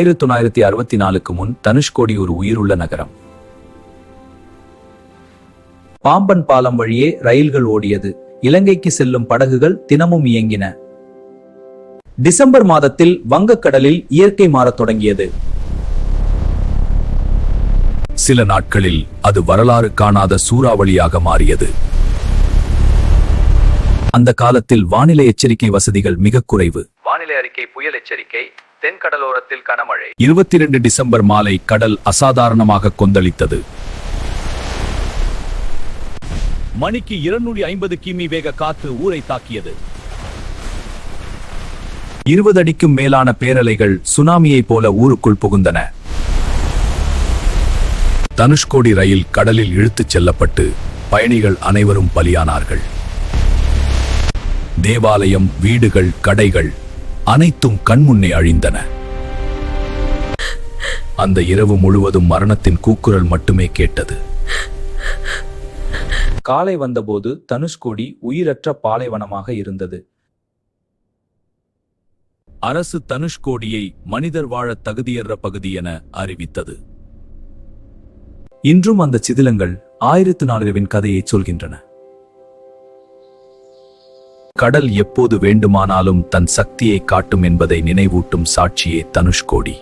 1964 முன் தனுஷ்கோடி ஒரு உயிருள்ள நகரம். பாம்பன் பாலம் வழியே ரயில்கள் ஓடியது. இலங்கைக்கு செல்லும் படகுகள் தினமும் இயங்கின. டிசம்பர் மாதத்தில் வங்கக்கடலில் இயற்கை மாறத் தொடங்கியது. சில நாட்களில் அது வரலாறு காணாத சூறாவளியாக மாறியது. அந்த காலத்தில் வானிலை எச்சரிக்கை வசதிகள் மிக குறைவு. வானிலை அறிக்கை புயல் எச்சரிக்கை, தென்கடலோரத்தில் கனமழை. 22 டிசம்பர் மாலை கடல் அசாதாரணமாக கொந்தளித்தது. மணிக்கு 250 கிமி வேக காற்று ஊரை தாக்கியது. 20 அடிக்கும் மேலான பேரலைகள் சுனாமியைப் போல ஊருக்குள் புகுந்தன. தனுஷ்கோடி ரயில் கடலில் இழுத்துச் செல்லப்பட்டு பயணிகள் அனைவரும் பலியானார்கள். தேவாலயம், வீடுகள், கடைகள் அனைத்தும் கண்முன்னே அழிந்தன. அந்த இரவு முழுவதும் மரணத்தின் கூக்குரல் மட்டுமே கேட்டது. காலை வந்தபோது தனுஷ்கோடி உயிரற்ற பாலைவனமாக இருந்தது. அரசு தனுஷ்கோடியை மனிதர் வாழ தகுதியற்ற பகுதி என அறிவித்தது. இன்றும் அந்த சிதிலங்கள் 1004 கதையை சொல்கின்றன. கடல் எப்போது வேண்டுமானாலும் தன் சக்தியை காட்டும் என்பதை நினைவூட்டும் சாட்சியே தனுஷ்கோடி.